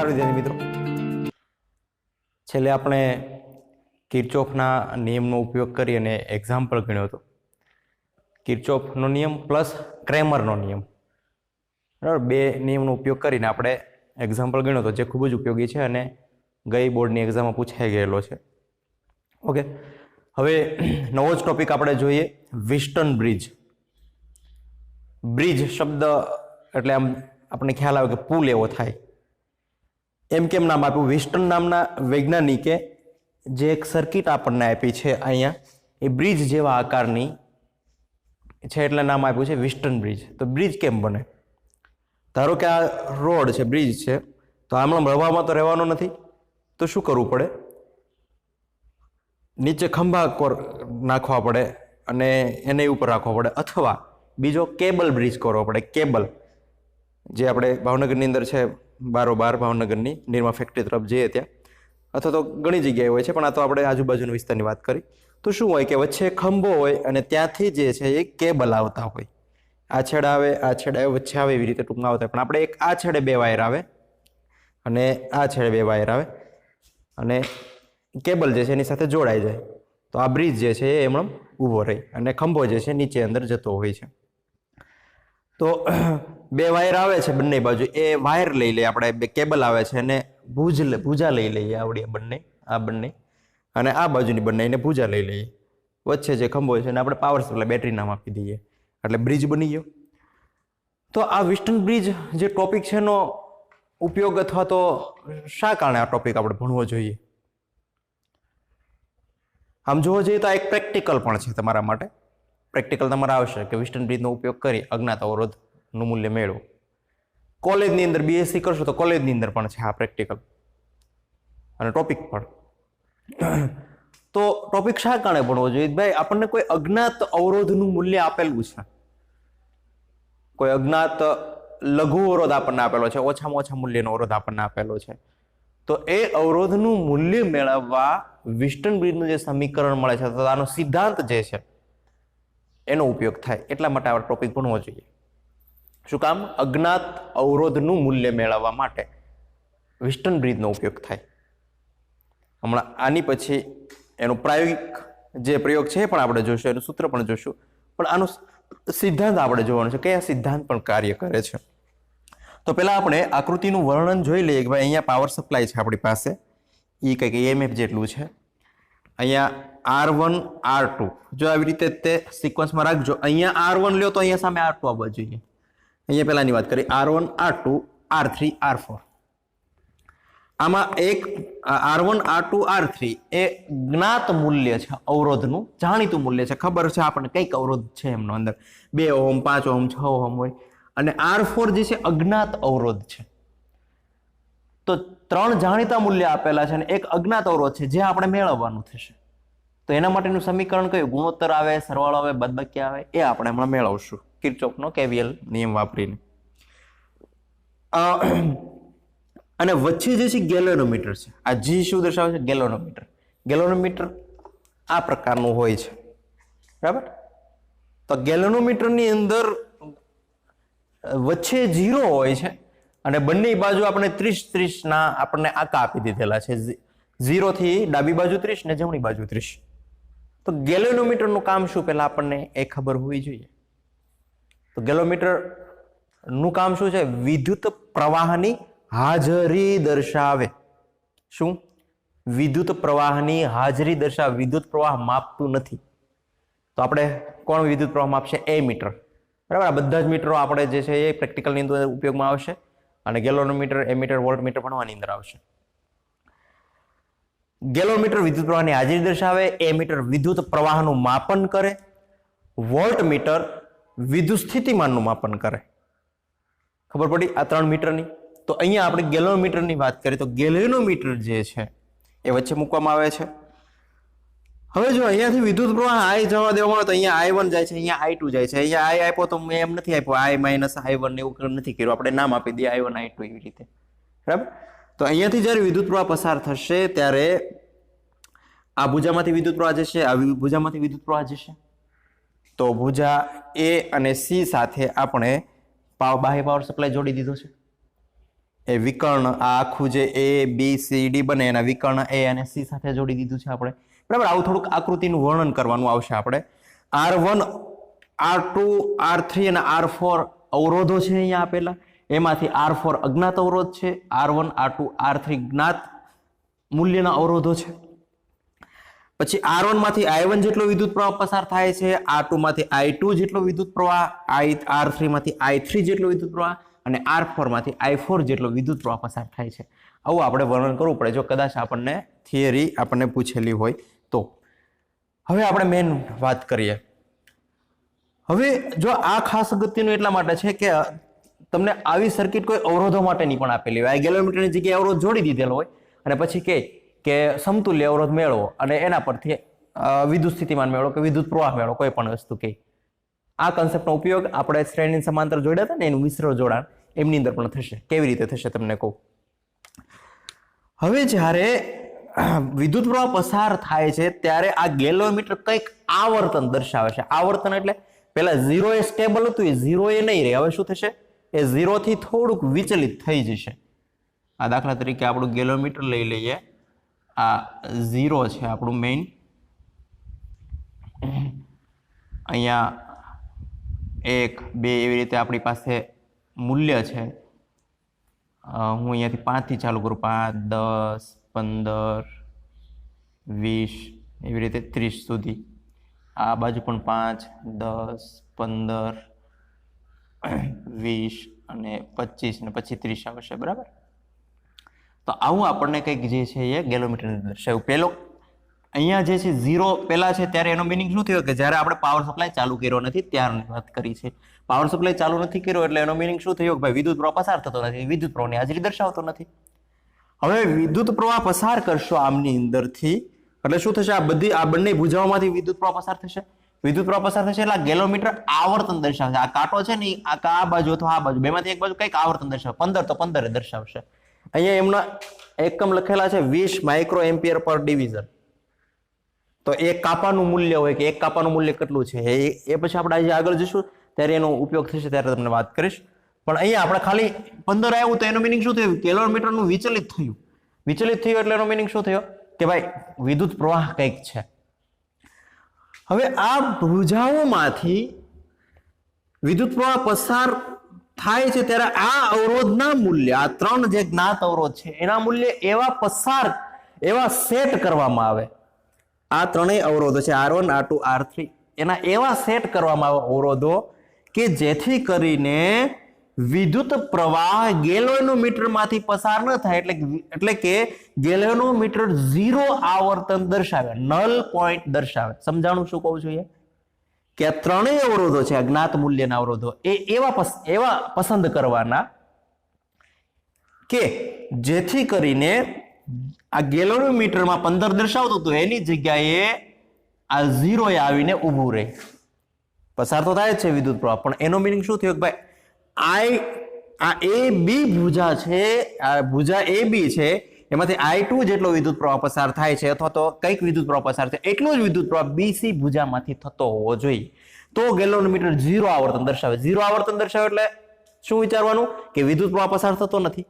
નમસ્કાર વિદ્યાર્થી મિત્રો, છેલ્લે આપણે કિર્ચોફના નિયમનો ઉપયોગ કરી અને એક્ઝામ્પલ ગણ્યો હતો. કિર્ચોફનો નિયમ પ્લસ ક્રેમરનો નિયમ, બરાબર. બે નિયમનો ઉપયોગ કરીને આપણે એક્ઝામ્પલ ગણ્યો હતો, જે ખૂબ જ ઉપયોગી છે અને ગઈ બોર્ડની એક્ઝામમાં પૂછાઈ ગયેલો છે. ઓકે, હવે નવો જ ટોપિક આપણે જોઈએ, વિસ્ટન બ્રિજ. બ્રિજ શબ્દ એટલે આમ આપણને ખ્યાલ આવે કે પુલ એવો થાય. એમ કેમ નામ આપ્યું? વિસ્ટન નામના વૈજ્ઞાનિકે જે એક સર્કિટ આપણને આપી છે અહીંયા, એ બ્રિજ જેવા આકારની છે એટલે નામ આપ્યું છે વિસ્ટન બ્રિજ. તો બ્રિજ કેમ બને? ધારો કે આ રોડ છે, બ્રિજ છે, તો આમણામ હવામાં તો રહેવાનો નથી, તો શું કરવું પડે? નીચે ખંભા નાખવા પડે અને એને ઉપર રાખવા પડે, અથવા બીજો કેબલ બ્રિજ કરવો પડે. કેબલ જે આપણે ભાવનગરની અંદર છે, બારોબાર ભાવનગરની નિરમા ફેક્ટરી તરફ જઈએ ત્યાં, અથવા તો ઘણી જગ્યાએ હોય છે, પણ આ તો આપણે આજુબાજુના વિસ્તારની વાત કરી. તો શું હોય કે વચ્ચે ખંભો હોય અને ત્યાંથી જે છે એ કેબલ આવતા હોય. આ છેડે આવે, આ છેડે આવે, વચ્ચે આવે, એવી રીતે ટૂંકમાં આવતા હોય. પણ આપણે એક આ છેડે બે વાયર આવે અને આ છેડે બે વાયર આવે અને કેબલ જે છે એની સાથે જોડાઈ જાય, તો આ બ્રિજ જે છે એ એમણે ઊભો રહી અને ખંભો જે છે નીચે અંદર જતો હોય છે. તો બે વાયર આવે છે બંને બાજુ, એ વાયર લઈ લઈએ આપણે, બે કેબલ આવે છે અને ભુજા લઈ લઈએ આવડી આ બંને, અને આ બાજુની બંને એને ભુજા લઈ લઈએ. વચ્ચે જે ખંભો છે એને આપણે પાવર સપ્લાય બેટરી નામ આપી દઈએ, એટલે બ્રિજ બની ગયો. તો આ વિસ્ટન બ્રિજ જે ટોપિક છે એનો ઉપયોગ અથવા તો શા કારણે આ ટોપિક આપણે ભણવો જોઈએ? આમ જોવા જઈએ તો આ એક પ્રેક્ટિકલ પણ છે તમારા માટે. પ્રેક્ટિકલ તમારે આવશે કે વિસ્ટન બ્રિજનો ઉપયોગ કરી અજ્ઞાત અવરોધનું મૂલ્ય મેળવો. કોલેજની અંદર બીએસસી કરશો તો કોલેજની અંદર પણ છે આ પ્રેક્ટિકલ અને ટોપિક પણ. તો ટોપિક શા કારણે ભણવો જોઈએ? ભાઈ, આપણને કોઈ અજ્ઞાત અવરોધનું મૂલ્ય આપેલું છે, કોઈ અજ્ઞાત લઘુ અવરોધ આપણને આપેલો છે, ઓછામાં ઓછા મૂલ્યનો અવરોધ આપણને આપેલો છે. તો એ અવરોધનું મૂલ્ય મેળવવા વિસ્ટન બ્રિજનું જે સમીકરણ મળે છે, તો આનો સિદ્ધાંત જે છે એનો ઉપયોગ થાય. એટલા માટે આ ટોપિક ભણવો જોઈએ. શું કામ? અજ્ઞાત અવરોધનું મૂલ્ય મેળવવા માટે વિસ્ટન બ્રિજનો ઉપયોગ થાય. હમણાં આની પછી એનો પ્રાયોગિક જે પ્રયોગ છે એ પણ આપણે જોઈશું, એનું સૂત્ર પણ જોઈશું, પણ આનો સિદ્ધાંત આપણે જોવાનો છે, કયા સિદ્ધાંત પણ કાર્ય કરે છે. તો પહેલા આપણે આકૃતિનું વર્ણન જોઈ લઈએ કે ભાઈ અહીંયા પાવર સપ્લાય છે આપણી પાસે, એ કંઈક EMF જેટલું છે. અહીંયા R1 R2, જો આવી રીતે તે સિક્વન્સમાં રાખજો. અહીંયા R1 લ્યો તો અહીંયા સામે R2 આવવા જોઈએ. અહીંયા પહેલાની વાત કરી, R1 R2 R3 R4. આમાં એક R1 R2 R3 એ જ્ઞાત મૂલ્ય છે, અવરોધનું જાણીતું મૂલ્ય છે, ખબર છે આપણને કઈક અવરોધ છે એમનો અંદર, 2 ઓહમ 5 ઓહમ 6 ઓહમ હોય. અને R4 જે છે અજ્ઞાત અવરોધ છે. તો 3 જાણીતા મૂલ્ય આપેલા છે અને એક અજ્ઞાત અવરોધ છે જે આપણે મેળવવાનું થશે. તો એના માટેનું સમીકરણ કયું? ગુણોત્તર આવે, સરવાળો આવે, બાદબાકી આવે, એ આપણે હમણાં મેળવશું કિર્ચોફનો KVL નિયમ વાપરીને. અને વચ્ચે જે છે ગેલોનોમીટર છે. આ G શું દર્શાવે છે? ગેલોનોમીટર. ગેલોનોમીટર આ પ્રકારનું હોય છે, બરાબર. તો ગેલોનોમીટરની અંદર વચ્ચે 0 હોય છે અને બંને બાજુ આપણે 30-30 ના આપણને આંકા આપી દીધેલા છે. 0 થી ડાબી બાજુ 30 ને જમણી બાજુ 30. તો ગેલોનોમીટરનું કામ શું, પહેલા આપણને એ ખબર હોવી જોઈએ. તો ગેલોમીટરનું કામ શું છે? વિદ્યુત પ્રવાહની હાજરી દર્શાવે. શું? વિદ્યુત પ્રવાહની હાજરી દર્શાવે. વિદ્યુત પ્રવાહ માપતું નથી, તો આપણે કોણ વિદ્યુત પ્રવાહ માપશે? એમીટર, બરાબર. આ બધા જ મીટરો આપણે જે છે એ પ્રેક્ટિકલની અંદર ઉપયોગમાં આવશે અને ગેલોનોમીટર, એમીટર, વોલ્ટમીટર ભણવાની અંદર આવશે. ગેલોમીટર વિદ્યુત પ્રવાહની હાજરી દર્શાવે, એમીટર વિદ્યુત પ્રવાહનું માપન કરે, વોલ્ટમીટર વિદ્યુત સ્થિતિમાનનું માપન કરે. ખબર પડી આ 3 મીટરની? તો અહીંયા આપણે ગેલોમીટરની વાત કરીએ તો ગેલોમીટર જે છે એ વચ્ચે મૂકવામાં આવે છે. હવે જો અહીંયાથી વિદ્યુત પ્રવાહ I જવા દેવામાં આવે તો અહીંયા I1 જાય છે, અહીંયા I2 જાય છે. અહીંયા I આપ્યો તો મેં એમ નથી આપ્યો I માઇનસ I1 એવું નથી કર્યું, આપણે નામ આપી દઈએ I1 I2 એવી રીતે, બરાબર. તો અહીંયાથી જ્યારે વિદ્યુત પ્રવાહ પસાર થશે ત્યારે આ ભુજામાંથી વિદ્યુત પ્રવાહ જશે, આ ભુજામાંથી વિદ્યુત પ્રવાહ જશે. તો ભુજા A અને C સાથે આપણે બાહ્ય પાવર સપ્લાય જોડી દીધો છે. એ વિકર્ણ આ આખું જે એ બી સી ડી બને એના વિકર્ણ એ અને સી સાથે જોડી દીધું છે આપણે, બરાબર. આવું થોડુંક આકૃતિનું વર્ણન કરવાનું આવશે આપણે. R1, R2, R3 અને R4 અવરોધો છે અહીંયા આપેલા. એમાંથી R4 અજ્ઞાત અવરોધ છે, R1, R2, R3 જ્ઞાત મૂલ્યના અવરોધો છે. પછી R1 માંથી I1 જેટલો વિદ્યુત પ્રવાહ પસાર થાય છે, R2 માંથી I2 જેટલો વિદ્યુત પ્રવાહ, R3 માંથી I3 જેટલો વિદ્યુત પ્રવાહ અને R4 માંથી I4 જેટલો વિદ્યુત પ્રવાહ પસાર થાય છે. આવું આપણે વર્ણન કરવું પડે જો કદાચ આપણને થિયરી આપણને પૂછેલી હોય તો. હવે આપણે મેઇન વાત કરીએ. હવે જો આ ખાસ અગત્યનું એટલા માટે છે કે તમને આવી સર્કિટ કોઈ અવરોધો માટેની પણ આપેલી હોય. આ ગેલોમીટરની જગ્યાએ અવરોધ જોડી દીધેલો હોય અને પછી કે સમતુલ્ય અવરોધ મેળવો અને એના પરથી વિદ્યુત સ્થિતિમાન મેળવો કે વિદ્યુત પ્રવાહ મેળવો, કોઈ પણ વસ્તુ કે આ કન્સેપ્ટનો ઉપયોગ આપણે શ્રેણી સમાંતર જોડ્યા હતા ને એનું મિશ્ર જોડાણ એમની અંદર પણ થશે. કેવી રીતે થશે તમને કહું. હવે જ્યારે વિદ્યુત પ્રવાહ પસાર થાય છે ત્યારે આ ગેલોમીટર કંઈક આવર્તન દર્શાવે છે. આવર્તન એટલે પેલા 0 એ સ્ટેબલ હતું, એ 0 એ નહીં રહે. હવે શું થશે, એ 0 થી થોડુંક વિચલિત થઈ જશે. આ દાખલા તરીકે આપણું ગેલોમીટર લઈ લઈએ. આ 0 છે આપણું મેઇન. અહીંયા 1, 2 એવી રીતે આપણી પાસે મૂલ્ય છે. હું અહીંયાથી 5 થી ચાલુ કરું. 5, 10, 15, 20 એવી રીતે 30 સુધી. આ બાજુ પણ 5, 10, 15, 20 અને 25 ને પછી 30 આવશે, બરાબર. તો આવું આપણને કંઈક જે છે એ ગેલોમીટરની દર્શાવ્યું. પેલો અહીંયા જે છે 0 પહેલા છે ત્યારે એનો મિનિંગ શું થયો કે જ્યારે આપણે પાવર સપ્લાય ચાલુ કર્યો નથી ત્યારની વાત કરી છે. પાવર સપ્લાય ચાલુ નથી કર્યો એટલે એનો મિનિંગ શું થયો કે ભાઈ વિદ્યુત પ્રવાહ પસાર થતો નથી, વિદ્યુત પ્રવાહની હાજરી દર્શાવતો નથી. હવે વિદ્યુત પ્રવાહ પસાર કરશો આમની અંદરથી એટલે શું થશે, આ બંને ભુજાઓમાંથી વિદ્યુત પ્રવાહ પસાર થશે. વિદ્યુત પ્રવાહ પસાર થશે એટલે આ ગેલોમીટર આવર્તન દર્શાવશે. આ કાંટો છે ને આ બાજુ અથવા આ બાજુ બેમાંથી એક બાજુ કંઈક આવર્તન દર્શાવે. 15 તો 15 દર્શાવશે. અહીંયા એમના એકમ લખેલા છે 20 માઇક્રો એમ્પિયર પર ડિવિઝન. તો એક કાપાનું મૂલ્ય હોય કે એક કાપાનું મૂલ્ય કેટલું છે એ પછી આપણે આજે આગળ જઈશું ત્યારે એનો ઉપયોગ થશે ત્યારે તમને વાત કરીશ. પણ અહીંયા આપણે ખાલી 15 આવ્યું તો એનો મિનિંગ શું થયું, ગેલોમીટરનું વિચલિત થયું. વિચલિત થયું એટલે એનો મિનિંગ શું થયો કે ભાઈ વિદ્યુત પ્રવાહ કંઈક છે. હવે આ ભુજાઓમાંથી વિદ્યુત પ્રવાહ પસાર થાય છે ત્યારે આ અવરોધના મૂલ્ય, આ 3 જે જ્ઞાત અવરોધ છે એના મૂલ્ય એવા સેટ કરવામાં આવે. આ ત્રણેય અવરોધો છે R1, R2, R3 એના એવા સેટ કરવામાં આવે અવરોધો કે જેથી કરીને વિદ્યુત પ્રવાહ ગેલોમીટરમાંથી પસાર ન થાય. એટલે કે ગેલોમીટર 0 આવર્તન દર્શાવે, નલ પોઈન્ટ દર્શાવે. સમજાણું શું કહું છું કે આ ત્રણેય અવરોધો છે અજ્ઞાત મૂલ્યના અવરોધો એ એવા પસંદ કરવાના કે જેથી કરીને આ ગેલોમીટરમાં 15 દર્શાવતું હતું એની જગ્યાએ આ 0 એ આવીને ઊભું રહે. પસાર તો થાય જ છે વિદ્યુત પ્રવાહ, પણ એનો મિનિંગ શું થયો કે ભાઈ આ એ બી ભુજા છે, આ ભુજા એ બી છે એમાંથી I2 જેટલો વિદ્યુત પ્રવાહ પસાર થાય છે અથવા તો કંઈક વિદ્યુત પ્રવાહ પસાર છે એટલો જ વિદ્યુત પ્રવાહ BC ભુજામાંથી થતો હોવો જોઈએ. તો ગેલોમીટર 0 આવર્તન દર્શાવે. 0 આવર્તન દર્શાવે એટલે શું વિચારવાનું કે વિદ્યુત પ્રવાહ પસાર થતો નથી.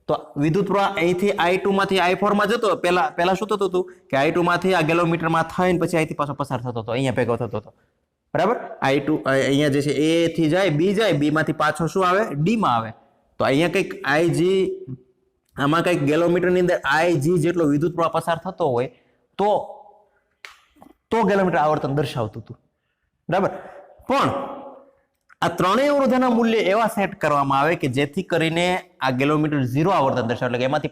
તો વિદ્યુત પ્રવાહ અહીંથી I2 માંથી I4 માં જતો. પહેલા શું થતું હતું કે I2 માંથી આ ગેલોમીટરમાં થઈને પછી અહીંથી પાછો પસાર થતો હતો, અહીંયા ભેગો થતો હતો, બરાબર. I2 અહીંયા જે છે A થી જાય B જાય, B માંથી પાછો શું આવે D માં આવે. તો અહીંયા કંઈક IG આમાં કંઈક ગેલોમીટરની અંદર IG જેટલો વિદ્યુત પ્રવાહ પસાર થતો હોય તો ગેલોમીટર આવર્તન દર્શાવતું હતું, બરાબર. પણ આ ત્રણેય અવરોધોના મૂલ્ય એવા સેટ કરવામાં આવે કે જેથી કરીને આ ગેલોમીટર 0 આવર્તન દર્શાવે, એટલે કે એમાંથી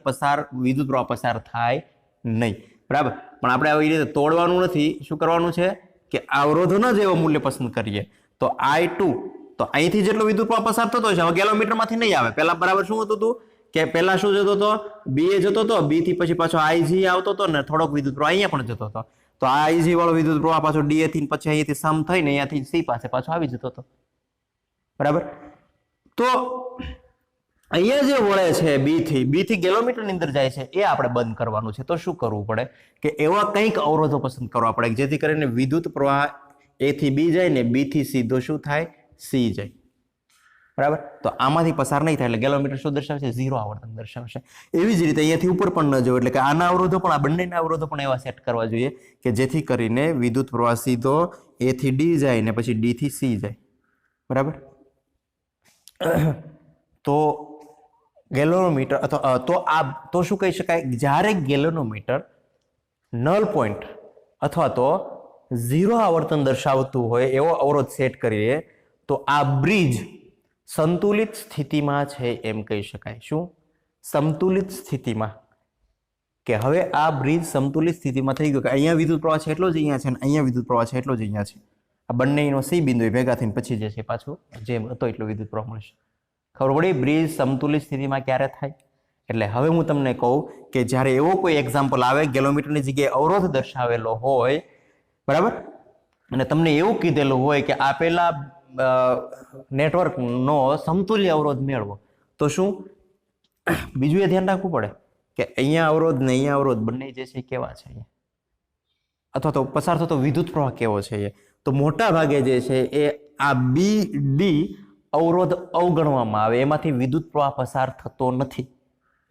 વિદ્યુત પ્રવાહ પસાર થાય નહીં, બરાબર. પણ આપણે આવી રીતે તોડવાનું નથી. શું કરવાનું છે કે અવરોધોના જ એવો મૂલ્ય પસંદ કરીએ. તો I2 તો અહીંથી જેટલો વિદ્યુત પ્રવાહ પસાર થતો છે હવે ગેલોમીટરમાંથી નહીં આવે. પહેલા બરાબર શું હતું કે પહેલા શું જતો હતો, B એ જતો હતો, B થી પછી પાછો IG આવતો હતો ને થોડોક વિદ્યુત પ્રવાહ અહીંયા પણ જતો હતો. તો આ IG વાળો વિદ્યુત પ્રવાહ પાછો D થી પછી અહીંયાથી સમ થઈને અહીંયાથી C પાસે પાછો આવી જતો હતો, બરાબર. તો અહીંયા જે વળે છે B થી ગેલોમીટરની અંદર જાય છે એ આપણે બંધ કરવાનું છે. તો શું કરવું પડે કે એવા કંઈક અવરોધો પસંદ કરવા પડે જેથી કરીને વિદ્યુત પ્રવાહ A થી B જાય ને B થી સીધો શું થાય C જાય. બરાબર. તો આમાંથી પસાર નહીં થાય એટલે ગેલોમીટર શું દર્શાવે છે? 0 આવર્તન દર્શાવશે. એવી જ રીતે અહીંયાથી ઉપર પણ ન જવું, એટલે કે આના અવરોધો પણ, આ બંનેના અવરોધો પણ એવા સેટ કરવા જોઈએ કે જેથી કરીને વિદ્યુત પ્રવાહ સીધો A થી D જાય ને પછી D થી C જાય. બરાબર. તો ગેલોનોમીટર અથવા તો શું કહી શકાય? જ્યારે ગેલોનોમીટર નલ પોઈન્ટ અથવા તો 0 આવર્તન દર્શાવતું હોય એવો અવરોધ સેટ કરીએ તો આ બ્રિજ સંતુલિત સ્થિતિમાં છે એમ કહી શકાય. શું? સમતુલિત સ્થિતિમાં. કે હવે આ બ્રિજ સમતુલિત સ્થિતિમાં થઈ ગયો કે અહીંયા વિદ્યુત પ્રવાહ છે એટલો જ અહીંયા છે અને અહીંયા વિદ્યુત પ્રવાહ છે એટલો જ અહીંયા છે. આ બંનેનો C બિંદુ ભેગા થઈને પછી જે છે પાછું જેમ હતો એટલો વિદ્યુત પ્રવાહ મળશે. ખબર પડી? બ્રિજ સમતુલિત સ્થિતિમાં ક્યારે થાય? એટલે હવે હું તમને કહું કે જ્યારે એવો કોઈ એક્ઝામ્પલ આવે, ગેલોમીટરની જગ્યાએ અવરોધ દર્શાવેલો હોય, બરાબર, અને તમને એવું કીધેલું હોય કે આપેલા નેટવર્કનો સમતુલ્ય અવરોધ મેળવો, તો શું બીજું એ ધ્યાન રાખવું પડે કે અહીંયા અવરોધ ને અહીંયા અવરોધ બંને જે છે કેવા છે, અથવા તો પસાર થતો વિદ્યુત પ્રવાહ કેવો છે. તો મોટા ભાગે જે છે એ આ BD અવરોધ અવગણવામાં આવે, એમાંથી વિદ્યુત પ્રવાહ પસાર થતો નથી.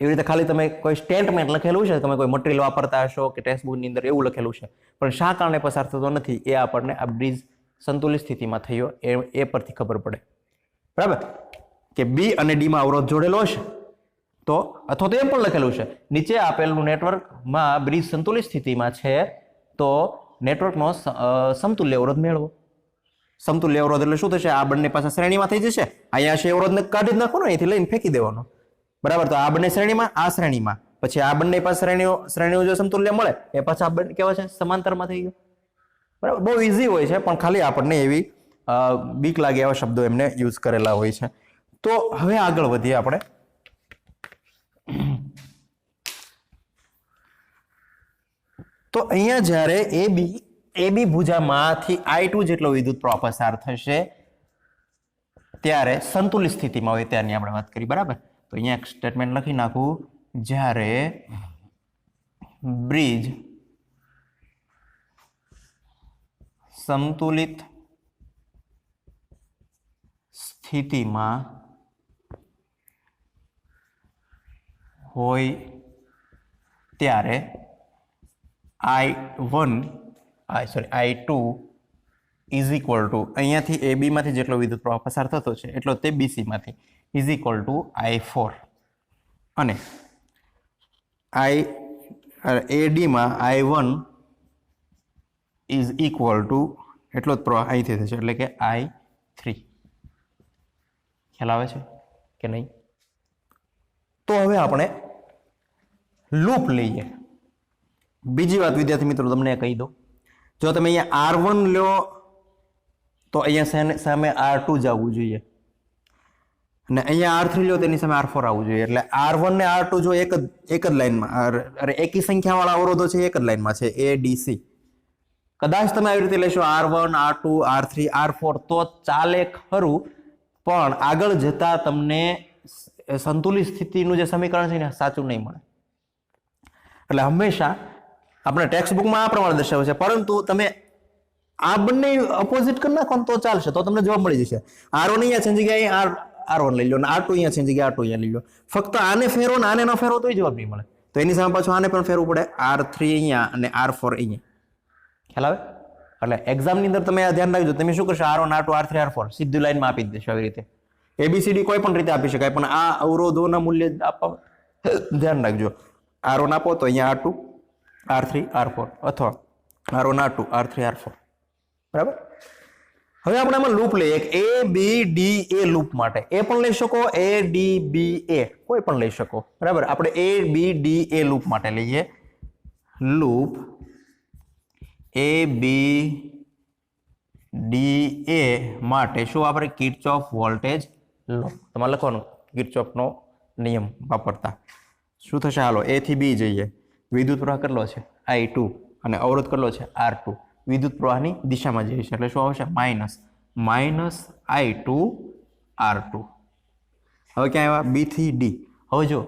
એવી રીતે ખાલી તમે કોઈ સ્ટેટમેન્ટ લખેલું છે, તમે કોઈ મટીરિયલ વાપરતા હશો કે ટેક્સ્ટબુકની અંદર એવું લખેલું છે, પણ શા કારણે પસાર થતો નથી એ આપણને આ બ્રિજ સંતુલિત સ્થિતિમાં થયો એ પરથી ખબર પડે. બરાબર. કે B અને D માં અવરોધ જોડેલો હશે તો, અથવા તો એમ પણ લખેલું છે નીચે આપેલું નેટવર્કમાં બ્રિજ સંતુલિત સ્થિતિમાં છે તો નેટવર્કનો સમતુલ્ય અવરોધ મેળવો. સમતુલ્ય અવરોધ એટલે શું થશે? આ બંને પાછા શ્રેણીમાં થઈ જશે. અહીંયા છે અવરોધને કાઢી જ નાખવાનો, અહીંથી લઈને ફેંકી દેવાનો. બરાબર. તો આ બંને શ્રેણીમાં, આ શ્રેણીમાં, પછી આ બંને પાસે શ્રેણીઓ જો સમતુલ્ય મળે એ પાછા આ બંને કેવા છે? સમાંતરમાં થઈ ગયું. બરાબર. બહુ ઇઝી હોય છે પણ ખાલી આપણને એવી બીક લાગે એવા શબ્દો એમને યુઝ કરેલા હોય છે. તો હવે આગળ વધીએ આપણે. તો અહીંયા જ્યારે AB ભુજામાંથી I2 જેટલો વિદ્યુત પ્રવાહ પસાર થશે ત્યારે સંતુલિત સ્થિતિમાં હોય ત્યારની આપણે વાત કરી. બરાબર. તો અહીંયા એક સ્ટેટમેન્ટ લખી નાખું. જ્યારે બ્રિજ સમતુલિત સ્થિતિમાં હોય ત્યારે I2 ઇઝ ઇક્વલ ટુ અહીંયાથી AB માંથી જેટલો વિદ્યુત પ્રવાહ પસાર થતો છે એટલો તે BC માંથી ઇઝ ઇક્વલ ટુ I4 અને AD માં I1 ઇઝ ઇક્વલ ટુ એટલો જ પ્રવાહ અહીંથી થશે એટલે કે I3. ખ્યાલ આવે છે કે નહીં? તો હવે આપણે લૂપ લઈએ. બીજી વાત વિદ્યાર્થી મિત્રો તમને કહી દો, જો તમે અહીંયા R1 લો તો અહીંયા સામે R2 જ આવવું જોઈએ અને અહીંયા R3 લો તેની સામે R4 આવવું જોઈએ. એટલે R1 ને R2 જો એક જ લાઈનમાં, એકી સંખ્યાવાળા અવરોધો છે એક જ લાઈનમાં છે ADC. કદાચ તમે આવી રીતે લેશો R1, R2, R3, R4 તો ચાલે ખરું, પણ આગળ જતા તમને સંતુલિત સ્થિતિનું જે સમીકરણ છે ને સાચું નહીં મળે. એટલે હંમેશા આપણે ટેક્સ્ટ બુકમાં આ પ્રમાણે દર્શાવે છે, પરંતુ તમે આ બંને અપોઝિટ કરી નાખો તો ચાલશે, તો તમને જવાબ મળી જશે. R1 અહીંયા છે જગ્યાએ R1 લઈ લો અને R2 અહીંયા છે જગ્યાએ R2 અહીંયા લઈ લો. ફક્ત આને ફેરવો ને આને ન ફેરવો તોય જવાબ નહીં મળે. તો એની સામે પાછું આને પણ ફેરવું પડે, R3 અહીંયા અને R4 અહીંયા. ખ્યાલ આવે? એટલે એક્ઝામની અંદર તમે આ ધ્યાન રાખજો. તમે શું કરશો? R1, R2, R3, R4 સીધી લાઈનમાં આપી દેશો. આવી રીતે ABCD કોઈ પણ રીતે આપી શકાય, પણ આ અવરોધોના મૂલ્ય આપવા ધ્યાન રાખજો. R1 આપો તો અહીંયા R2, R3, R4 અથવા R1, R2, R3, R4. બરાબર. હવે આપણે આમાં લૂપ લઈએ. એક ABDA લૂપ માટે એ પણ લઈ શકો, ADBA કોઈ પણ લઈ શકો. બરાબર. આપણે ABDA લૂપ માટે લઈએ. લૂપ ABDA માટે શું આપણે કિર્ચોફ વોલ્ટેજ લો તમારે લખવાનું, કિર્ચોફનો નિયમ વાપરતા શું થશે? હાલો A થી B જઈએ. વિદ્યુત પ્રવાહ કેટલો છે? I2 અને અવરોધ કેટલો છે? R2. વિદ્યુત પ્રવાહની દિશામાં જઈએ છે એટલે શું આવશે? Minus I2 R2. હવે ક્યાં આવ્યા? B થી D. હવે જો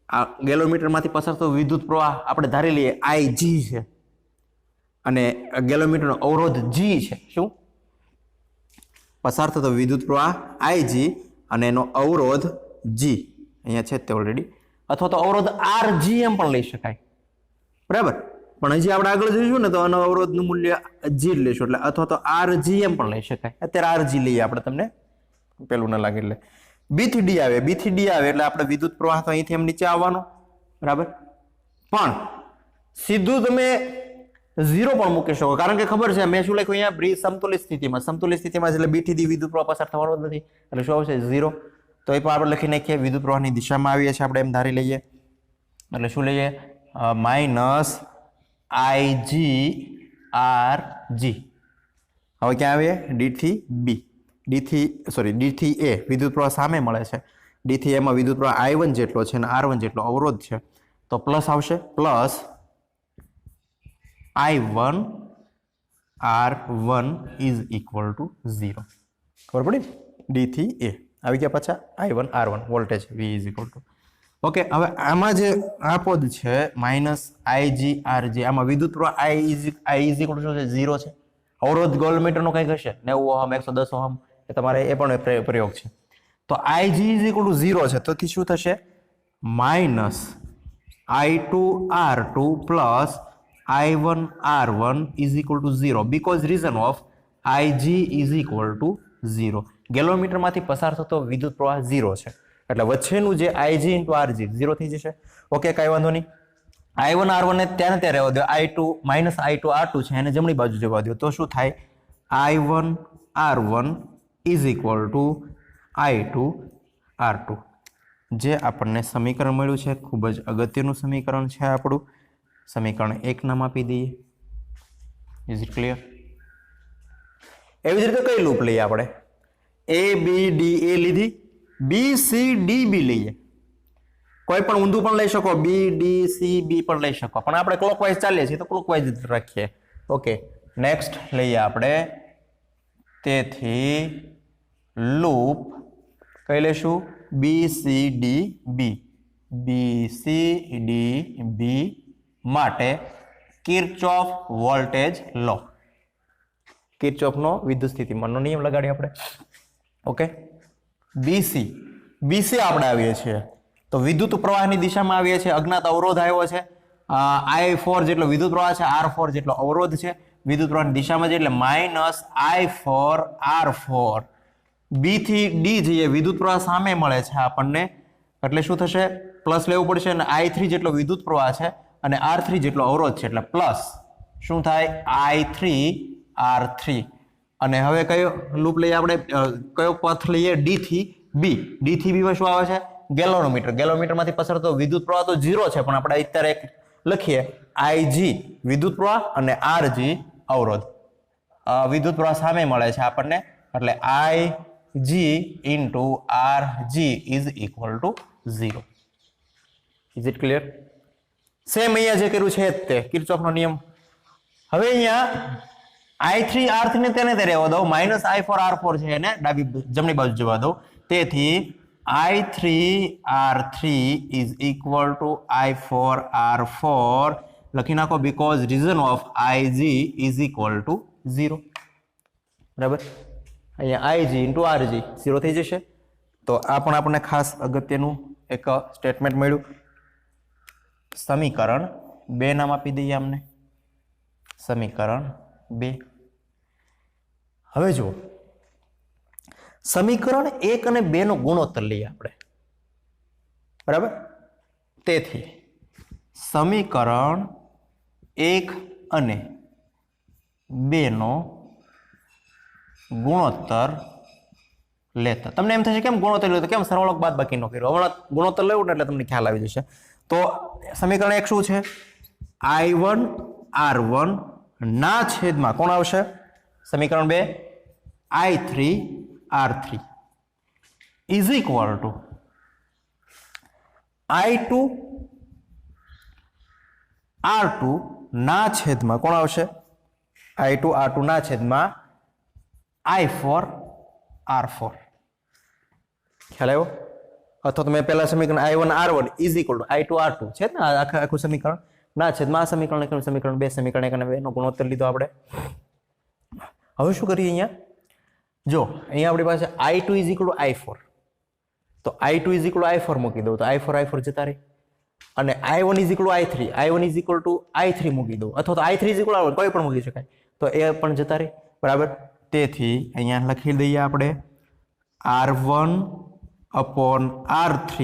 આ ગેલોમીટરમાંથી પસાર થતો વિદ્યુત પ્રવાહ આપણે ધારી લઈએ IG છે અને ગેલોમીટરનો અવરોધ G છે. શું? પસાર થતો વિદ્યુત પ્રવાહ IG અને એનો અવરોધ જી અહીંયા છે તે ઓલરેડી, અથવા તો અવરોધ આર જી એમ પણ લઈ શકાય, બરાબર. પણ હજી આપણે આગળ જોઈશું ને તો આનો અવરોધનું મૂલ્ય જી લઈશું, એટલે અથવા તો આર જી એમ પણ લઈ શકાય. અત્યારે આર જી લઈએ આપણે, તમને પેલું ના લાગે. એટલે બી થી ડી આવે, બી થી ડી આવે એટલે આપણે વિદ્યુત પ્રવાહ તો અહીંથી એમ નીચે આવવાનો, બરાબર. પણ સીધું તમે 0 પણ મૂકી શકો, કારણ કે ખબર છે મેં શું લખ્યું અહીંયા, બ્રિજ સમતુલિત સ્થિતિમાં એટલે બી થી ડી વિદ્યુત પ્રવાહ પસાર થવાનો જ નથી, એટલે શું આવશે 0. તો એ પણ આપણે લખી નાખીએ, વિદ્યુત પ્રવાહની દિશામાં આવીએ છીએ આપણે, એમ ધારી લઈએ. એટલે શું લઈએ, માઇનસ આઈજી આર જી. હવે ક્યાં આવીએ, ડી થી બી, ડી થી એ વિદ્યુત પ્રવાહ સામે મળે છે, ડી થી એમાં વિદ્યુત પ્રવાહ I1 જેટલો છે અને R1 જેટલો અવરોધ છે, તો પ્લસ આવશે, plus I1 R1 is equal to 0. ખબર પડી, ડી થી એ આવી ગયા. પાછા I1 R1 voltage V is equal two, okay. હવે આમાં જે આ પદ છે માઇનસ આઈજી આરજી, આમાં વિદ્યુત પ્રવાહ I ઇઝ ઇક્વલ ટુ 0 છે. અવરોધ ગોલ્ડમીટરનો કંઈક હશે 90 ઓહમ 110 ઓહમ, એ તમારે એ પણ પ્રયોગ છે. તો આઈજી ઇઝ ઇક્વલ ટુ 0 છે, તો શું થશે, minus I2 R2 plus I1 R1 is equal to 0, because reason of IG is equal to 0. ગેલોમીટરમાંથી પસાર થતો વિદ્યુત પ્રવાહ 0 છે, એટલે વચ્ચેનું જે IG ઇન્ટુ RG 0 થઈ જશે. ઓકે, કાંઈ વાંધો નહીં. I1 R1 ને ત્યાં રહેવા દો, I2 માઇનસ I2 R2 છે એને જમણી બાજુ જવા દો, તો શું થાય, I1 R1 is equal two I2 R2. જે આપણને સમીકરણ મળ્યું છે, ખૂબ જ અગત્યનું સમીકરણ છે આપણું. સમીકરણ 1 નામ આપી દઈએ. Is it clear? એવી જ રીતે કઈ લૂપ લઈએ આપણે, A B D A લીધી, B C D B લઈએ. કોઈ પણ ઊંધું પણ લઈ શકો, B D C B પણ લઈ શકો, પણ આપણે ક્લોકવાઇઝ ચાલીએ છીએ તો ક્લોકવાઇઝ રાખીએ. ઓકે, નેક્સ્ટ લઈએ આપણે. તેથી લૂપ કઈ લેશું, B C D B. B C D B માટે કિર્ચોફ વોલ્ટેજ લો, કિર્ચોફનો વિદ્યુત સ્થિતિમાનનો નિયમ લગાડીએ આપણે. ઓકે, BC આપણે આવીએ છીએ તો વિદ્યુત પ્રવાહની દિશામાં આવીએ છીએ, અજ્ઞાત અવરોધ આવ્યો છે, I4 જેટલો વિદ્યુત પ્રવાહ છે, R4 જેટલો અવરોધ છે, વિદ્યુત પ્રવાહની દિશામાં છે એટલે માઇનસ I4 R4. B થી D જઈએ, વિદ્યુત પ્રવાહ સામે મળે છે આપણને, એટલે શું થશે, પ્લસ લેવું પડશે, અને I3 જેટલો વિદ્યુત પ્રવાહ છે અને R3 જેટલો અવરોધ છે, એટલે પ્લસ શું થાય, I3 R3. અને હવે કયો લૂપ લઈએ આપણે, કયો પથ લઈએ, D થી B. D થી B શું આવે છે, ગેલોમીટર. ગેલોમીટરમાંથી પસાર થતો વિદ્યુત પ્રવાહ તો 0 છે, પણ આપણે અત્યારે લખીએ IG વિદ્યુત પ્રવાહ અને RG અવરોધ. વિદ્યુત પ્રવાહ સામે મળે છે આપણને, એટલે IG into RG is equal to 0. Is it clear? Same અહીંયા જે કર્યું છે તે કિર્ચોફનો નિયમ. હવે અહીંયા I3 R3 ને તેને તે રહેવા દો, માઇનસ I4 R4 છે એને જમણી બાજુ જવા દો. તેથી I3 R3 is equal two I4 R4 લખી નાખો, because reason of IG is equal to 0. બરાબર, અહીંયા IG ઇન્ટુ RG 0 થઈ જશે. તો આ પણ આપણને ખાસ અગત્યનું એક સ્ટેટમેન્ટ મળ્યું. સમીકરણ 2 નામ આપી દઈએ અમને, સમીકરણ 2. હવે જુઓ, સમીકરણ 1 અને 2 નો ગુણોત્તર લઈએ આપણે, બરાબર. તેથી સમીકરણ 1 અને 2 નો ગુણોત્તર લેતા તમને એમ થશે કેમ ગુણોત્તર લેતો, કેમ સરવાળો બાદબાકી નો કર્યો. હમણાં ગુણોત્તર લેવું ને એટલે તમને ખ્યાલ આવી જશે. તો સમીકરણ 1 શું છે, I1 R1 ના છેદમાં કોણ આવશે, સમીકરણ 2 I3 R3 is equal two I2 R2 ના છેદમાં કોણ આવશે, I2 R2 ના છેદમાં I4 R4. ખ્યાલ આવ્યો? અથવા તો મેં પહેલા સમીકરણ I1 R1 is equal two I2 R2 છે ને, આખું સમીકરણ ના છેદમાં આ સમીકરણ, સમીકરણ 2, સમીકરણ 1 અને 2 નો ગુણોત્તર લીધો આપણે. હવે શું કરીએ, અહીંયા જો અહીંયા આપણી પાસે I2 is equal two I4, તો I2 ઇઝ ઇક્વલ I4 મૂકી દઉં તો I4 જતા રહે અને I1 is equal I3 I1 is equal two I3 મૂકી દઉં અથવા તો I3 ઇઝ ઇક્વલ I1 કોઈ પણ મૂકી શકાય તો એ પણ જતા રહે બરાબર. તેથી અહીંયા લખી દઈએ આપણે R1 upon R3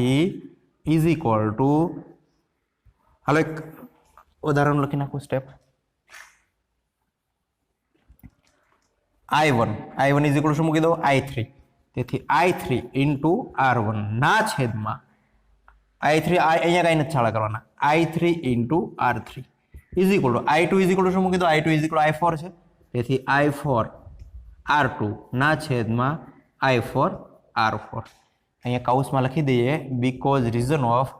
is equal to, હાલો એક ઉદાહરણ લખી નાખું સ્ટેપ. I1 ઇઝ ઇક્વલ શું મૂકી દો I3. તેથી I3 ઇન્ટુ R1 ના છેદમાં I3 અહીંયા કઈ નથી છાળા કરવાના I3 into R3 is equal two I2 is equal શું મૂકી દો I2 ઇઝ ઇક્વલ I4 છે. તેથી I4 R2 ના છેદમાં I4 R4. અહીંયા કાઉસમાં લખી દઈએ because reason of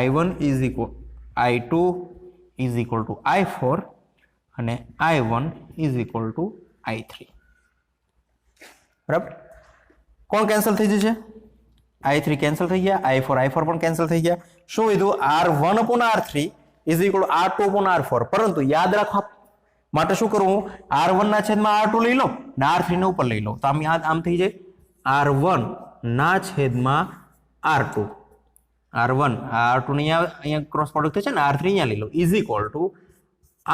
I1 is equal I2 is equal two I4 અને I1 is equal two I3. બરાબર. કોણ કેન્સલ થઈ જશે? I3 કેન્સલ થઈ ગયા, I4 પણ કેન્સલ થઈ ગયા. શું કીધું? R1 upon R3 is equal two R2 upon R4. પરંતુ યાદ રાખવા માટે શું કરવું? R1 ના છેદમાં R2 લઈ લો ને R3 ને ઉપર લઈ લો તો આમ થઈ જાય R1 ના છેદમાં R2. R1 R2 ને અહીંયા ક્રોસ પ્રોડક્ટ થશે ને R3 અહીંયા લઈ લો ઇઝ ઇક્વલ ટુ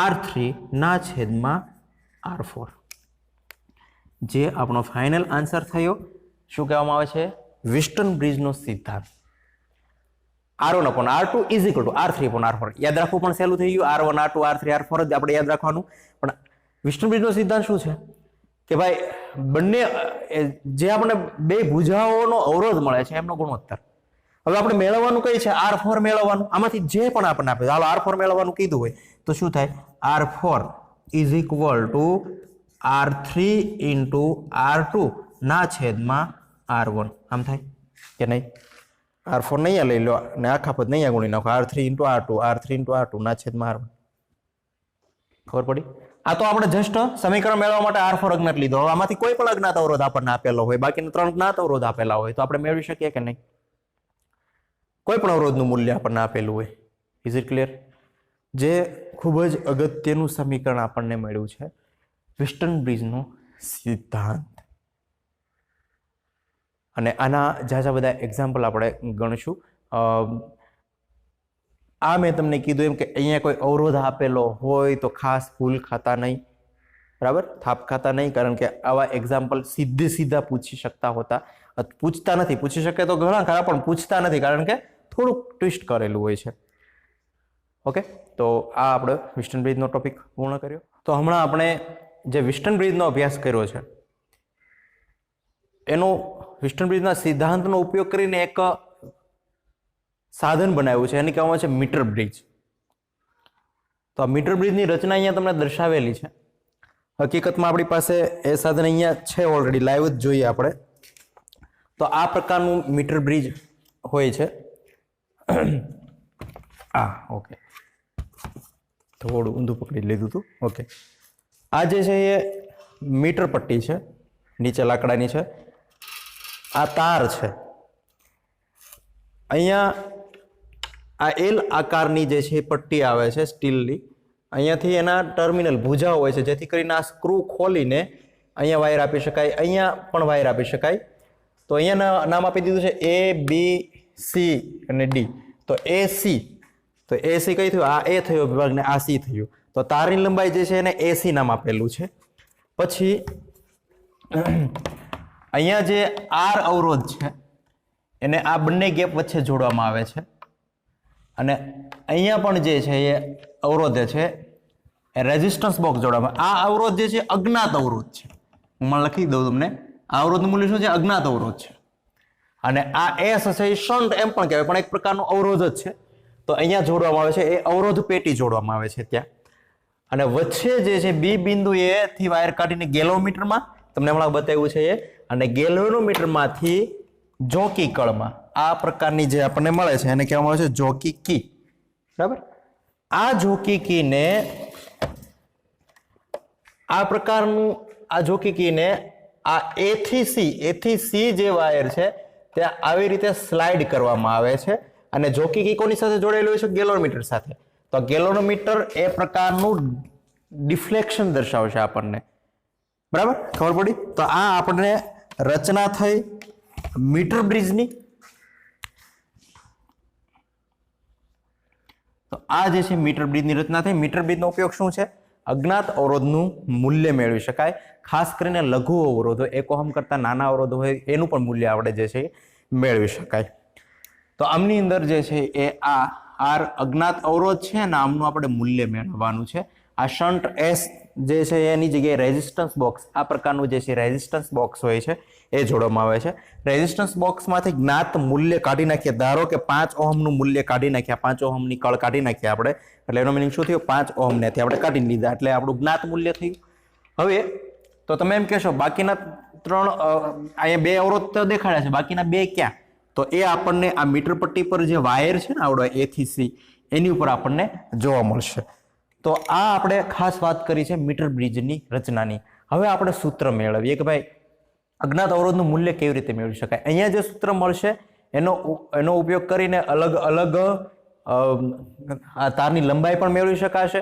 R3 ના છેદમાં R4. જે આપણો ફાઇનલ આન્સર થયો. શું કહેવામાં આવે છે? વિસ્ટન બ્રિજનો સિદ્ધાંત. R1 upon R2 is equal two R3 upon R4. યાદ રાખવું પણ સહેલું થઈ ગયું. R1 R2 R3 R4 જ આપણે યાદ રાખવાનું. પણ વિસ્ટન બ્રિજનો સિદ્ધાંત શું છે કે ભાઈ બંને જે આપણે બે ભુજાઓનો અવરોધ મળે છે એમનો ગુણોત્તર. હવે આપણે મેળવવાનું કઈ છે? R4 મેળવવાનું. આમાંથી જે પણ આપણને આપે ચાલો R4 મેળવવાનું કીધું હોય તો શું થાય? R4 is equal two R3 into R2 ના છેદમાં R1. આમ થાય કે નહીં? R4 નહીં લઈ લો અને આખા પદ નહીં ગુણી નાખો R3 ઇન્ટુ R2 ના છેદમાં R1. ખબર પડી? આ તો આપણે જસ્ટ સમીકરણ મેળવવા માટે R4 અજ્ઞાત લીધો. હવે આમાંથી કોઈ પણ અજ્ઞાત અવરોધ આપણને આપેલો હોય, બાકીના 3 જ્ઞાત અવરોધ આપેલા હોય તો આપણે મેળવી શકીએ કે નહીં? કોઈ પણ અવરોધનું મૂલ્ય આપણને આપેલું હોય. Is it clear? જે ખૂબ જ અગત્યનું સમીકરણ આપણને મળ્યું છે વિસ્ટન બ્રિજનો સિદ્ધાંત. અને આના ઝાઝા બધા એક્ઝામ્પલ આપણે ગણશું. આ મેં તમને કીધું એમ કે અહીંયા કોઈ અવરોધ આપેલો હોય તો ખાસ ભૂલ ખાતા નહીં, બરાબર? થાપ ખાતા નહીં, કારણ કે આવા એક્ઝામ્પલ સીધા પૂછી શકતા હોતા. પૂછતા નથી, પૂછી શકે તો ઘણા ખરા પણ પૂછતા નથી કારણ કે થોડુંક ટ્વિસ્ટ કરેલું હોય છે. ઓકે, તો આ આપણે વિસ્ટન બ્રિજનો ટોપિક પૂર્ણ કર્યો. તો હમણાં આપણે જે વિસ્ટન બ્રિજનો અભ્યાસ કર્યો છે એનો વિસ્ટન બ્રિજના સિદ્ધાંતનો ઉપયોગ કરીને એક સાધન બનાવ્યું છે, એને કહેવામાં છે મીટર બ્રિજ. તો આ મીટર બ્રિજની રચના અહીંયા તમને દર્શાવેલી છે. હકીકતમાં આપણી પાસે એ સાધન અહીંયા છે ઓલરેડી, લાઈવ જ જોઈએ આપણે. તો આ પ્રકારનું મીટર બ્રિજ હોય છે. ઓકે, થોડું ઊંધું પકડી લીધું હતું. ઓકે, આ જે છે એ મીટર પટ્ટી છે, નીચે લાકડાની છે. આ તાર છે. અહીંયા આ એલ આકારની જે છે પટ્ટી આવે છે સ્ટીલની. અહીંયાથી એના ટર્મિનલ ભુજા હોય છે, જેથી કરીને આ સ્ક્રૂ ખોલીને અહીંયા વાયર આપી શકાય, અહીંયા પણ વાયર આપી શકાય. તો અહીંયા નામ આપી દીધું છે A, B, C અને D. તો AC, તો AC કઈ થયું? આ A થયો વિભાગ ને આ C થયું. તો તારની લંબાઈ જે છે એને AC નામ આપેલું છે. પછી અહીંયા જે R અવરોધ છે એને આ બંને ગેપ વચ્ચે જોડવામાં આવે છે. અને અહીંયા પણ જે છે એ અવરોધ છે એ રેઝિસ્ટન્સ બોક્સ જોડવામાં. આ અવરોધ જે છે અજ્ઞાત અવરોધ છે. હું લખી દઉં તમને. આ અવરોધનું મૂલ્ય શું છે? અજ્ઞાત અવરોધ છે. અને આ S છે એ શન્ટ એમ પણ કહેવાય, પણ એક પ્રકારનો અવરોધ જ છે. તો અહીંયા જોડવામાં આવે છે, એ અવરોધ પેટી જોડવામાં આવે છે ત્યાં. અને વચ્ચે જે છે B બિંદુ એ થી વાયર કાઢીને ગેલોમીટરમાં તમને હમણાં બતાવ્યું છે એ, અને ગેલોમીટરમાંથી જોકી કળમાં આ પ્રકારની જે આપણને મળે છે એને કહેવામાં આવે છે જોકી કી. બરાબર? આ જોકી કીને આ પ્રકારનું આ જોકી કીને આ A થી C જે વાયર છે ત્યાં આવી રીતે સ્લાઇડ કરવામાં આવે છે. અને જોકી કી કોની સાથે જોડાયેલું હોય છે? ગેલોમીટર સાથે. તો ગેલોમીટર એ પ્રકારનું ડિફ્લેક્શન દર્શાવશે આપણને. બરાબર? ખબર પડી? તો આ આપણને રચના થઈ મીટર બ્રિજની. તો આ જે છે મીટર બ્રિજની રચના થઈ. મીટર બ્રિજનો ઉપયોગ શું છે? અજ્ઞાત અવરોધનું મૂલ્ય મેળવી શકાય. ખાસ કરીને લઘુ અવરોધો 1 ઓહમ કરતા નાના અવરોધો હોય એનું પણ મૂલ્ય આપણે જે છે મેળવી શકાય. તો આમની અંદર જે છે એ આ આર અજ્ઞાત અવરોધ છે ને આમનું આપણે મૂલ્ય મેળવવાનું છે. આ શન્ટ એસ જે છે એની જગ્યાએ રેઝિસ્ટન્સ બોક્સ આ પ્રકારનું જે છે રેઝિસ્ટન્સ બોક્સ હોય છે એ જોડવામાં આવે છે. રેઝિસ્ટન્સ બોક્સમાંથી જ્ઞાત મૂલ્ય કાઢી નાખીએ. ધારો કે 5 ઓહમનું મૂલ્ય કાઢી નાખ્યા, 5 ઓહમની કળ કાઢી નાખ્યા આપણે, એટલે એનો મિનિંગ શું થયો? 5 ઓહમનેથી આપણે કાઢી લીધા એટલે આપણું જ્ઞાત મૂલ્ય થયું. હવે તો તમે એમ કહેશો બાકીના 3 અહીંયા 2 અવરોધ તો દેખાડ્યા છે, બાકીના 2 ક્યાં? તો એ આપણને આ મીટર પટ્ટી પર જે વાયર છે ને આવડો A થી C એની ઉપર આપણને જોવા મળશે. તો આ આપણે ખાસ વાત કરી છે મીટર બ્રિજની રચનાની. હવે આપણે સૂત્ર મેળવીએ કે ભાઈ અજ્ઞાત અવરોધનું મૂલ્ય કેવી રીતે મેળવી શકાય. અહીંયા જે સૂત્ર મળશે એનો ઉપયોગ કરીને અલગ અલગ તારની લંબાઈ પણ મેળવી શકાશે,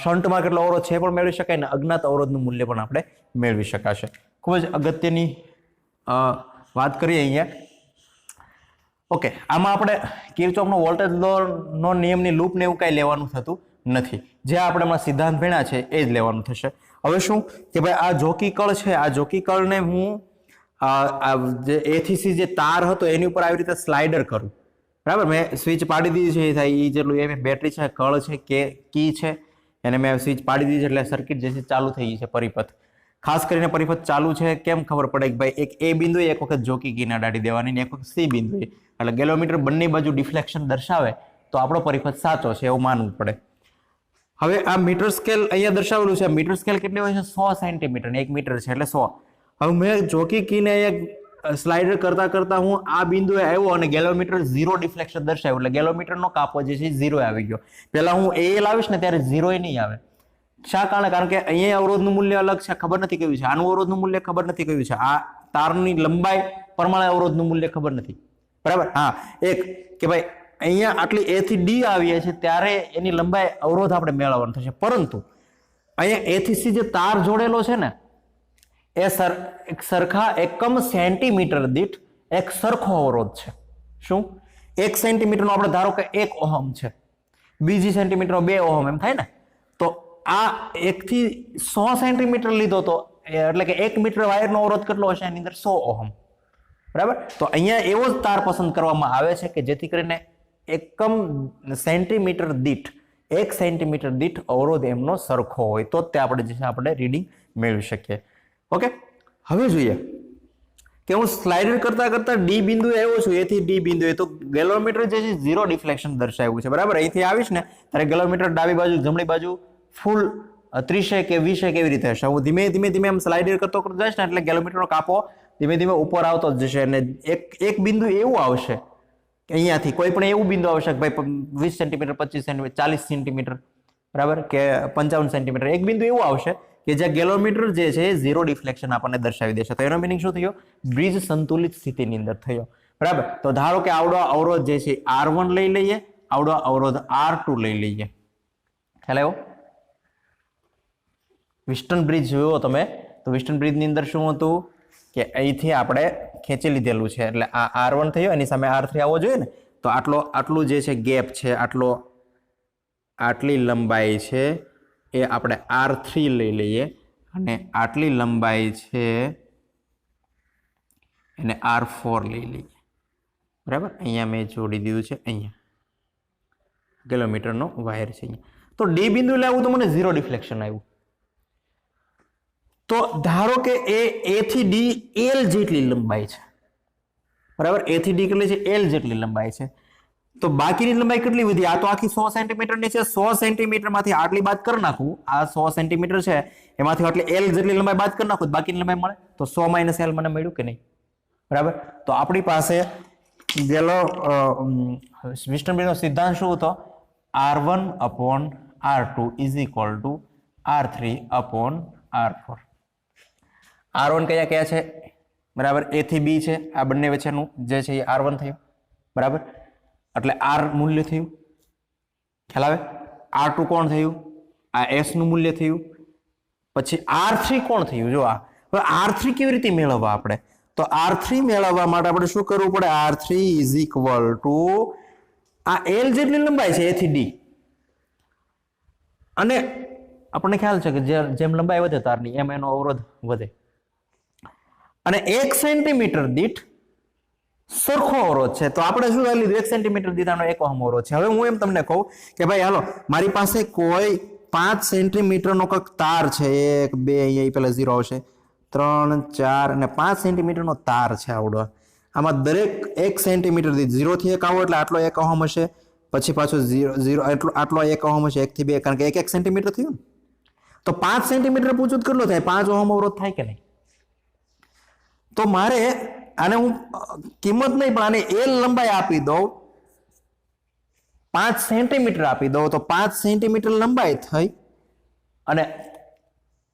શંટમાં કેટલો અવરોધ છે પણ મેળવી શકાય, અને અજ્ઞાત અવરોધનું મૂલ્ય પણ આપણે મેળવી શકાશે. ખૂબ જ અગત્યની વાત કરીએ અહીંયા. ઓકે, આમાં આપણે કિર્ચોફનો વોલ્ટેજ લો નિયમની લૂપ ને એવું કાંઈ લેવાનું થતું નથી. જે આપણે હમણાં સિદ્ધાંત ભણ્યા છે એ જ લેવાનું થશે. હવે શું કે ભાઈ આ જોકી કળ છે, આ જોકી કળને હું જે A થી C જે તાર હતો એની ઉપર આવી રીતે સ્લાઇડર કરું, બરાબર. મેં સ્વિચ પાડી દીધી છે, એ થાય એ જેટલું એ બેટરી છે, કળ છે કે કી છે, એને મેં સ્વિચ પાડી દીધી છે એટલે સર્કિટ જે છે ચાલુ થઈ ગઈ છે. પરિપથ ખાસ કરીને પરિપથ ચાલુ છે કેમ ખબર પડે કે ભાઈ એક A બિંદુએ એક વખત જોકી કીને અડાડી દેવાની ને એક વખત C બિંદુએ, એટલે ગેલોમીટર બંને બાજુ ડિફ્લેક્શન દર્શાવે તો આપણો પરિપથ સાચો છે એવું માનવું પડે. હવે આ મીટર સ્કેલ અહીંયા દર્શાવેલું છે. મીટર સ્કેલ કેટલી હોય છે? 100 સેન્ટીમીટર, 1 મીટર છે એટલે 100. હવે મેં જોકી કીને અહીંયા સ્લાઇડર કરતા કરતા હું આ બિંદુએ આવ્યો અને ગેલોમીટર 0 ડિફ્લેક્શન દર્શાવ્યું, એટલે ગેલોમીટરનો કાપો જે છે 0 આવી ગયો. પહેલા હું એ લાવીશ ને ત્યારે 0 નહીં આવે. શા કારણે? કારણ કે અહીંયા અવરોધનું મૂલ્ય અલગ છે, ખબર નથી કયું છે. આનું અવરોધનું મૂલ્ય ખબર નથી કયું છે. આ તારની લંબાઈ પ્રમાણે અવરોધનું મૂલ્ય ખબર નથી, બરાબર. હા, એક કે ભાઈ અહીંયા આટલી A થી D આવીએ છે ત્યારે એની લંબાઈ અવરોધ આપણે મેળવવાનો થશે, પરંતુ અહીંયા A થી C જે તાર જોડેલો છે ને એ એક સરખા એકમ સેન્ટીમીટર દીઠ એક સરખો અવરોધ છે. શું? 1 સેન્ટીમીટરનો આપણે ધારો કે 1 ઓહમ છે, બીજી સેન્ટીમીટરનો 2 ઓહમ, એમ થાય ને. તો આ 1 થી 100 સેન્ટીમીટર લીધો તો એટલે કે 1 મીટર વાયરનો અવરોધ કેટલો હશે? એની અંદર 100 ઓહમ, બરાબર. તો અહીંયા એવો જ તાર પસંદ કરવામાં આવે છે કે જેથી કરીને એકમ સેન્ટીમીટર દીઠ 1 સેન્ટીમીટર દીઠ અવરોધ એમનો સરખો હોય તો તે આપણે જે છે આપણે રીડિંગ મેળવી શકીએ. ઓકે, હવે જોઈએ કે હું સ્લાઇડર કરતા કરતા ડી બિંદુએ આવ્યો છું, એથી ડી બિંદુએ, તો ગેલોમીટર જે છે 0 ડિફ્લેક્શન દર્શાવ્યું છે, બરાબર. અહીંથી આવીશ ને ત્યારે ગેલોમીટર ડાબી બાજુ જમણી બાજુ ફૂલ 30 કે 20 કેવી રીતે હશે? હું ધીમે ધીમે એમ સ્લાઇડર કરતો જઈશ ને એટલે ગેલોમીટરનો કાપો ધીમે ધીમે ઉપર આવતો જ જશે, અને એક બિંદુ એવું આવશે અહીંયાથી કોઈ પણ એવું બિંદુ આવશે કે ભાઈ 20 સેન્ટીમીટર, 25 સેન્ટીમીટર, 40 સેન્ટીમીટર, બરાબર, કે 55 સેન્ટીમીટર, એક બિંદુ એવું આવશે કે જ્યાં ગેલોમીટર જે છે 0 ડિફ્લેક્શન આપણને દર્શાવી દેશે. તો એનો મિનિંગ શું થયો? બ્રિજ સંતુલિત સ્થિતિની અંદર થયો, બરાબર. તો ધારો કે આવડો અવરોધ જે છે R1 લઈ લઈએ, આવડો અવરોધ R2 લઈ લઈએ. ખ્યાલ આવ્યો? વિસ્ટન બ્રિજ જોયો તમે તો વિસ્ટન બ્રિજની અંદર શું હતું કે અહીંથી આપણે ખેંચી લીધેલું છે એટલે આ R1 થયો, એની સામે R3 આવવો જોઈએ ને. તો આટલું જે છે ગેપ છે, આટલી લંબાઈ છે એ આપણે R3 લઈ લઈએ, અને આટલી લંબાઈ છે એને R4 લઈ લઈએ, બરાબર. અહીંયા મેં જોડી દીધું છે, અહીંયા ગેલોમીટરનો વાયર છે અહીંયા. તો ડી બિંદુ લાવું તો મને 0 ડિફ્લેક્શન આવ્યું. તો ધારો કે A થી D L જેટલી લંબાઈ છે, બરાબર. A થી D કેટલી છે? L જેટલી લંબાઈ છે. તો બાકીની લંબાઈ કેટલી વધી? આ તો આખી 100 સેન્ટીમીટરની છે. 100 સેન્ટીમીટરમાંથી આટલી બાદ કરી નાખું, આ 100 સેન્ટીમીટર છે એમાંથી આટલી L જેટલી લંબાઈ બાદ કરી નાખું, બાકીની લંબાઈ મળે. તો 100 - L મને મળ્યું કે નહીં? બરાબર. તો આપણી પાસે વિસ્ટન બ્રિજનો સિદ્ધાંત શું હતો? R1/R2 = R3/R4. R1 કયા છે? બરાબર, A થી B છે, આ બંને વચ્ચેનું જે છે એ R1 થયું, બરાબર. એટલે R મૂલ્ય થયું, ખ્યાલ આવે? R2 કોણ થયું? આ S નું મૂલ્ય થયું. પછી R3 કોણ થયું? જો આ હવે R3 કેવી રીતે મેળવવા આપણે? તો R3 મેળવવા માટે આપણે શું કરવું પડે? R3 = આ એલ જેટલી લંબાઈ છે એ થી ડી, અને આપણને ખ્યાલ છે કે જેમ લંબાઈ વધે તારની એમ એનો અવરોધ વધે, અને 1 સેન્ટીમીટર દીઠ સરખો અવરોધ છે તો આપણે શું લીધું 1 સેન્ટીમીટર દીઠ આનો 1 ઓહમ અવરોધ છે. હવે હું એમ તમને કહું કે ભાઈ હાલો મારી પાસે કોઈ 5 સેન્ટીમીટરનો કંઈક તાર છે, 1 2 અહીંયા પેલા 0 આવશે, 3 4 અને 5 સેન્ટીમીટરનો તાર છે આવડો. આમાં દરેક 1 સેન્ટીમીટર દીઠ 0 થી 1 આવો એટલે આટલો 1 ઓહમ હશે, પછી પાછો 0 આટલો 1 ઓહમ હશે, 1 થી 2 કારણ કે 1 સેન્ટીમીટર થયું ને, તો 5 સેન્ટીમીટર પૂછું કેટલો થાય, 5 ઓહમ અવરોધ થાય કે નહીં. તો મારે આને હું કિંમત નહીં પણ આને એલ લંબાઈ આપી દઉં, 5 સેન્ટીમીટર આપી દઉં તો 5 સેન્ટીમીટર લંબાઈ થઈ, અને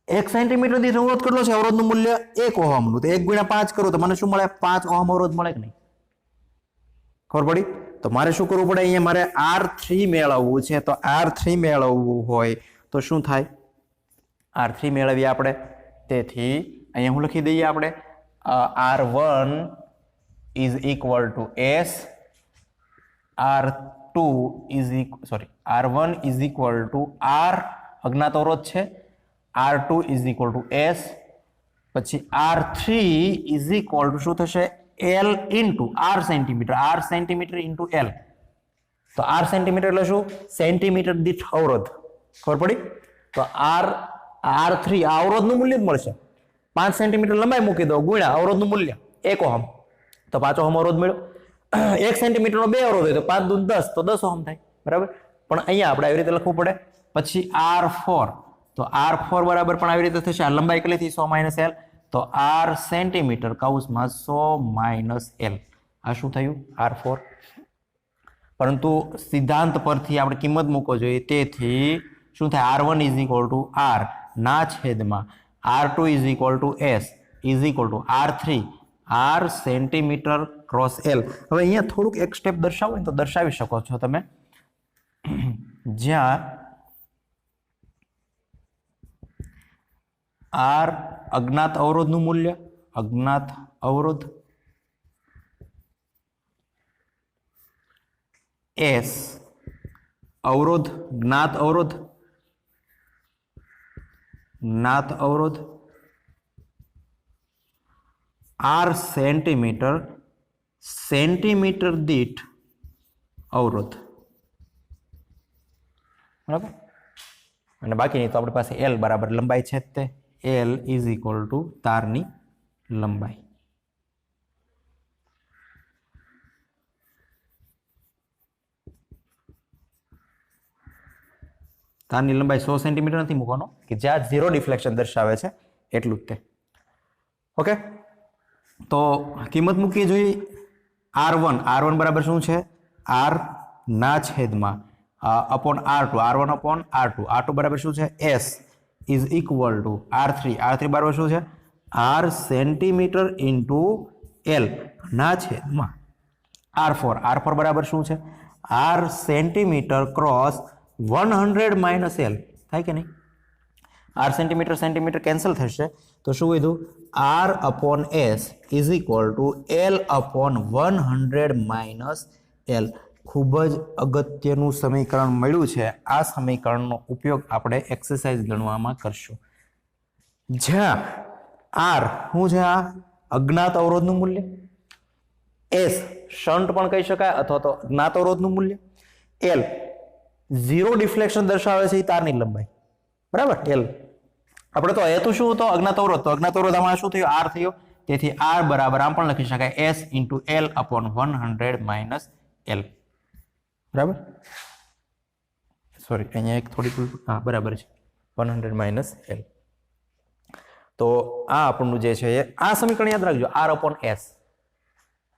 1 સેન્ટીમીટર દીઠ અવરોધ કેટલો છે, અવરોધનું મૂલ્ય 1 ઓહમનું, તો 1 ગુણ્યા 5 કરું તો મને શું મળે, 5 ઓહમ અવરોધ મળે કે નહીં. ખબર પડી. તો મારે શું કરવું પડે, અહીંયા મારે R3 મેળવવું છે, તો R3 મેળવવું હોય તો શું થાય, R3 મેળવીએ આપણે, તેથી અહીંયા હું લખી દઈએ આપણે R1 is equal to S, R2 is R1 is equal to R અજ્ઞાત અવરોધ છે, R2 is equal to S, પછી R3 is equal to શું થશે, L into R centimetre into L. તો R સેન્ટીમીટર એટલે શું, સેન્ટીમીટર દીઠ અવરોધ. ખબર પડી. તો R3 આ અવરોધનું મૂલ્ય જ મળશે, 5 સેન્ટીમીટર લંબાઈ મૂકી દો ગુણ્યા અવરોધનું મૂલ્ય 1 ઓહમ, તો 5 ઓહમ અવરોધ મળ્યો. 1 સેન્ટીમીટરનો 2 અવરોધ હોય તો 5 દૂ 10, તો 10 ઓહમ થાય. બરાબર. પણ અહીંયા આપણે આવી રીતે લખવું પડે. પછી R4, તો R4 બરાબર પણ આવી રીતે થશે, આ લંબાઈ કેટલી થઈ, 100 માઇનસ L, તો R સેન્ટીમીટર કૌંસમાં 100 માઇનસ L. આ શું થયું, R4. પરંતુ સિદ્ધાંત પરથી આપણે કિંમત મૂકવો જોઈએ, તેથી શું થાય, R1 is equal two R ના છેદમાં R2 is equal two S is equal two R3 R centimetre cross L. હવે અહીંયા થોડુંક એક સ્ટેપ દર્શાવો ને તો દર્શાવી શકો છો તમે, જ્યાં R અજ્ઞાત અવરોધનું મૂલ્ય, અજ્ઞાત અવરોધ, S અવરોધ, જ્ઞાત અવરોધ, જ્ઞાત અવરોધ, R સેન્ટીમીટર, સેન્ટીમીટર દીઠ અવરોધ. બરાબર. અને બાકીની તો આપણી પાસે L બરાબર લંબાઈ છે, તે L ઇઝ ઇક્વલ ટુ તારની લંબાઈ. તારની લંબાઈ 100 સેન્ટીમીટર નથી મૂકવાનો, કે જ્યાં 0 ડિફ્લેક્શન દર્શાવે છે એટલું જ તે. ઓકે. તો કિંમત મૂકવી જોઈએ. R1 બરાબર શું છે, R ના છેદમાં upon R2, R1 upon R2 બરાબર શું છે, S is equal two R3 બરાબર શું છે, R સેન્ટીમીટર ઇન્ટુ L ના છેદમાં R4 બરાબર શું છે, R centimetre cross 100 minus L. થાય કે નહીં. R સેન્ટીમીટર કેન્સલ થશે, તો શું કીધું, R upon S is equal two L upon 100 minus L. ખૂબ જ અગત્યનું સમીકરણ મળ્યું છે. આ સમીકરણનો ઉપયોગ આપણે એક્સરસાઇઝ ગણવામાં કરશું, જ્યાં R શું છે, આ અજ્ઞાત અવરોધનું મૂલ્ય, S શન્ટ પણ કહી શકાય અથવા તો જ્ઞાત અવરોધનું મૂલ્ય, L 0 ડિફ્લેક્શન દર્શાવે છે, એ તારની લંબાઈ. બરાબર. L આપણે તો હેતુ શું હતો, અજ્ઞાત અવરોધ, તો અજ્ઞાત અવરોધ આમાં શું થયું, R થયો, તેથી R બરાબર આમ પણ લખી શકાય, S into L upon 100 minus L. બરાબર. સોરી, અહીંયા એક થોડી બરાબર છે, 100 માઇનસ L. તો આ આપણું જે છે આ સમીકરણ યાદ રાખજો, R અપોન S,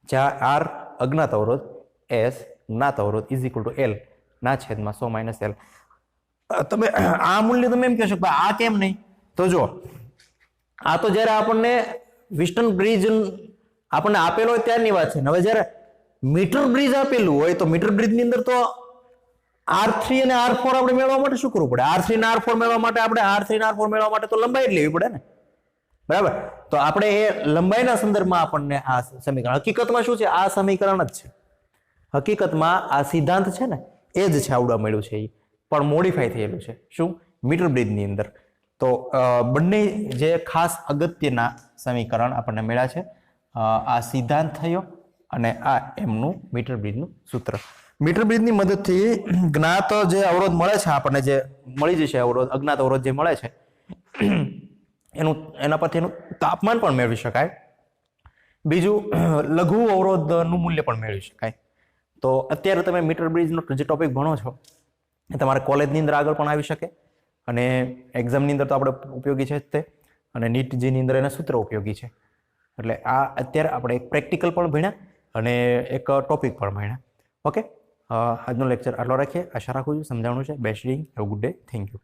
જ્યાં R અજ્ઞાત અવરોધ, S જ્ઞાત અવરોધ ઇઝ ઇક્વલ ટુ L ના છેદમાં 100 માઇનસ L. તમે આ મૂલ્ય તમે એમ કહેશો કે આ કેમ નહીં, તો જો આ તો જ્યારે આપણને વિસ્ટન બ્રિજ આપણને આપેલો હોય ત્યારની વાત છે. હવે જ્યારે મીટર બ્રિજ આપેલું હોય તો મીટર બ્રિજની અંદર તો R3 અને R4 આપણે મેળવવા માટે શું કરવું પડે, R3 અને R4 મેળવવા માટે આપણે R3 અને R4 મેળવવા માટે તો લંબાઈ જ લેવી પડે ને. બરાબર. તો આપણે એ લંબાઈના સંદર્ભમાં આપણને આ સમીકરણ, હકીકતમાં શું છે, આ સમીકરણ જ છે. હકીકતમાં આ સિદ્ધાંત છે ને એ જ છે આવડવા મળ્યું છે એ, પણ મોડિફાઈ થયેલું છે. શું? મીટર બ્રિજની અંદર. તો બંને જે ખાસ અગત્યના સમીકરણ આપણને મળ્યા છે, આ સિદ્ધાંત થયો અને આ એમનું મીટર બ્રિજનું સૂત્ર. મીટર બ્રિજની મદદથી જ્ઞાત જે અવરોધ મળે છે આપણને, જે મળી જશે અવરોધ, અજ્ઞાત અવરોધ જે મળે છે એના પરથી એનું તાપમાન પણ મેળવી શકાય. બીજું લઘુ અવરોધનું મૂલ્ય પણ મેળવી શકાય. તો અત્યારે તમે મીટર બ્રિજનો જે ટોપિક ભણો છો એ તમારે કોલેજની અંદર આગળ પણ આવી શકે અને એક્ઝામની અંદર તો આપણે ઉપયોગી છે જ તે, અને નીટ જેની અંદર એના સૂત્ર ઉપયોગી છે. એટલે આ અત્યારે આપણે એક પ્રેક્ટિકલ પણ ભણ્યા અને એક ટોપિક પણ ભણ્યા. ઓકે, આજનો લેક્ચર આટલો રાખીએ. આશા રાખું છું સમજાવવાનું છે. Best day, have good day, thank you.